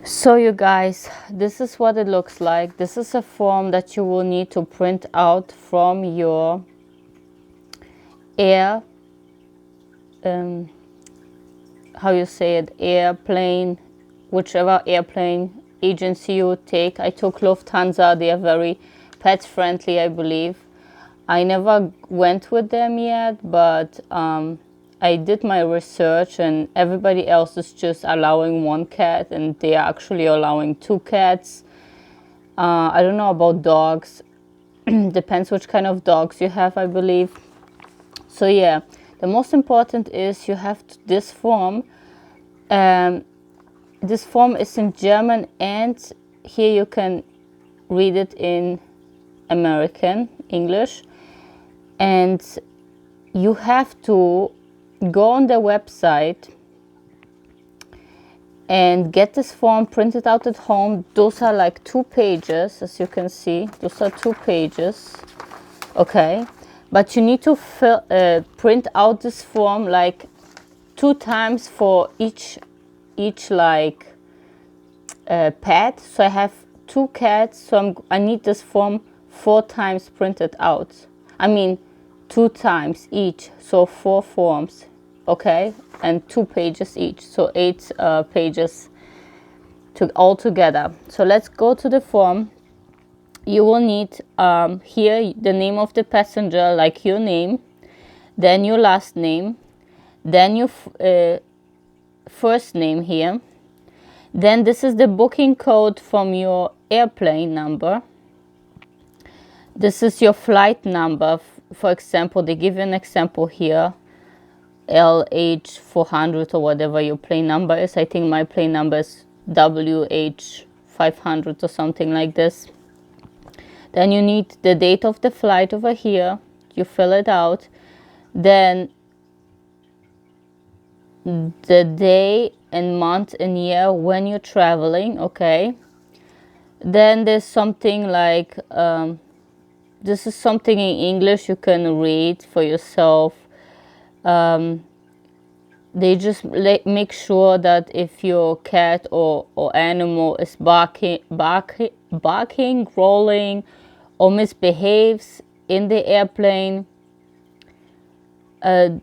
So you guys, this is what it looks like. This is a form that you will need to print out from your air, how you say it, airplane, whichever airplane agency you take. I took Lufthansa. They are very pet friendly, I believe. I never went with them yet, but I did my research, and everybody else is just allowing one cat, and they are actually allowing two cats. I don't know about dogs. Depends which kind of dogs you have, I believe. So yeah, the most important is you have this form. This form is in German, and here you can read it in American English. And you have to go on the website and get this form printed out at home. Those are like 2 pages, as you can see. Those are 2 pages. Okay, but you need to print out this form like 2 times for each like pet. So I have 2 cats, so I need this form 4 times printed out. I mean 2 times each, so 4 forms. Okay, and 2 pages each, so 8 pages all together. So let's go to the form. You will need here the name of the passenger, like your name, then your last name, then your first name here. Then this is the booking code from your airplane number. This is your flight number. For example, they give you an example here, LH400 or whatever your plane number is. I think my plane number is WH500 or something like this. Then you need the date of the flight over here. You fill it out. Then the day and month and year when you're traveling. Okay. Then there's something like this is something in English you can read for yourself. They just make sure that if your cat or animal is barking, rolling, or misbehaves in the airplane, it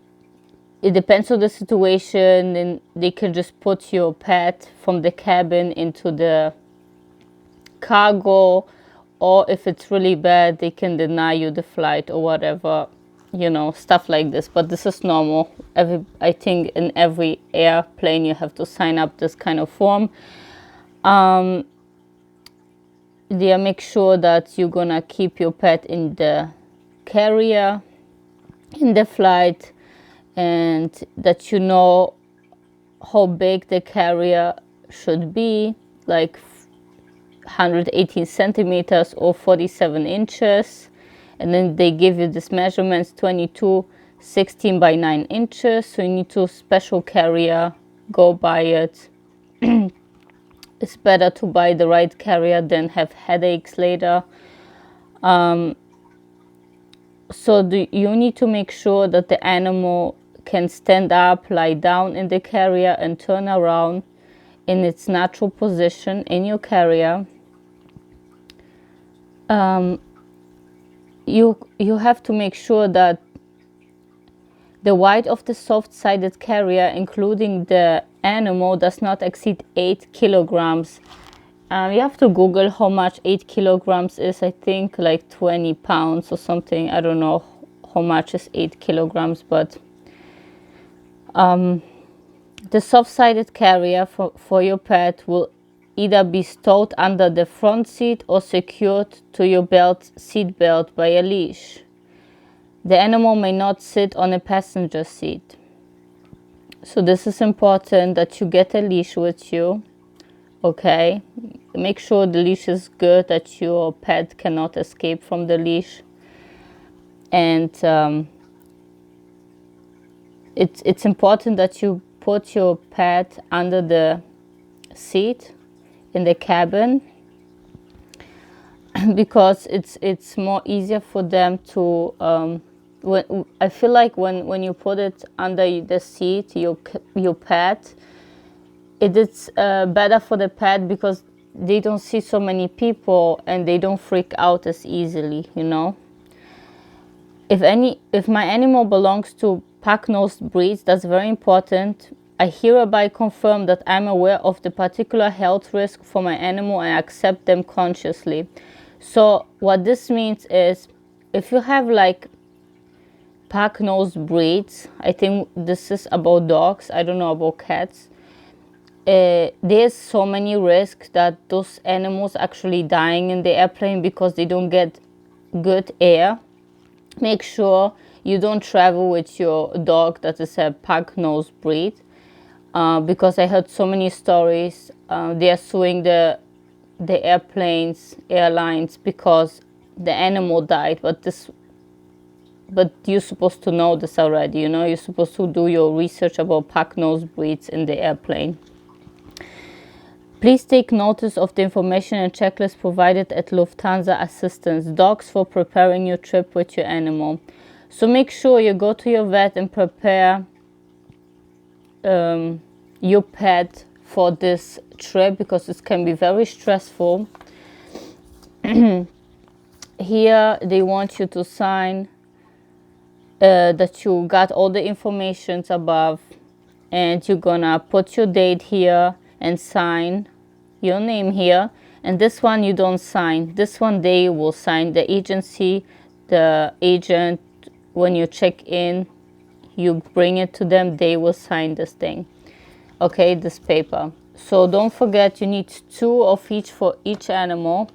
depends on the situation, and they can just put your pet from the cabin into the cargo, or if it's really bad, they can deny you the flight or whatever, you know, stuff like this. But this is normal. I think in every airplane you have to sign up this kind of form. They make sure that you're gonna keep your pet in the carrier in the flight, and that you know how big the carrier should be, like 118 centimeters or 47 inches. And then they give you this measurements, 22, 16 by 9 inches. So you need to special carrier, go buy it. It's better to buy the right carrier than have headaches later. So you need to make sure that the animal can stand up, lie down in the carrier, and turn around in its natural position in your carrier. You have to make sure that the weight of the soft-sided carrier, including the animal, does not exceed 8 kilograms. You have to Google how much 8 kilograms is. I think like 20 pounds or something. I don't know how much is 8 kilograms, but the soft-sided carrier for your pet will either be stowed under the front seat or secured to your seat belt by a leash. The animal may not sit on a passenger seat. So this is important that you get a leash with you. Okay, make sure the leash is good, that your pet cannot escape from the leash. And it's important that you put your pet under the seat in the cabin, because it's more easier for them to I feel like when you put it under the seat, your pet, it is better for the pet because they don't see so many people and they don't freak out as easily, you know. If my animal belongs to pack-nosed breeds, that's very important. I hereby confirm that I'm aware of the particular health risk for my animal and accept them consciously. So what this means is, if you have like pack-nosed breeds, I think this is about dogs, I don't know about cats, there's so many risks that those animals actually dying in the airplane because they don't get good air. Make sure you don't travel with your dog that is a pug-nosed breed, because I heard so many stories. They are suing the airlines because the animal died, but you're supposed to know this already, you know. You're supposed to do your research about pug-nosed breeds in the airplane. Please take notice of the information and checklist provided at Lufthansa Assistance. Dogs for preparing your trip with your animal. So make sure you go to your vet and prepare your pet for this trip because it can be very stressful. Here they want you to sign that you got all the information above, and you're gonna put your date here and sign your name here. And this one you don't sign, this one they will sign. The agency, the agent, when you check in, you bring it to them, they will sign this thing, okay, this paper. So don't forget, you need 2 of each for each animal.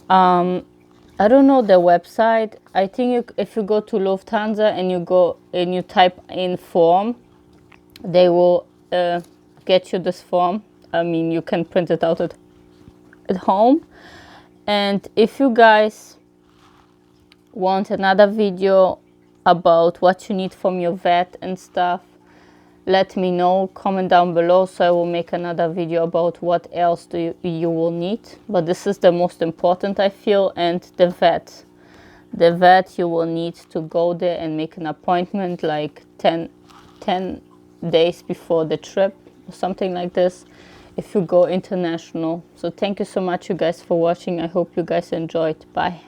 I don't know the website. I think if you go to Lufthansa and you type in form, they will get you this form. I mean, you can print it out at home. And if you guys want another video about what you need from your vet and stuff, let me know, comment down below, so I will make another video about what else you will need. But this is the most important, I feel. And the vet you will need to go there and make an appointment like 10 days before the trip or something like this if you go international. So thank you so much, you guys, for watching. I hope you guys enjoyed. Bye.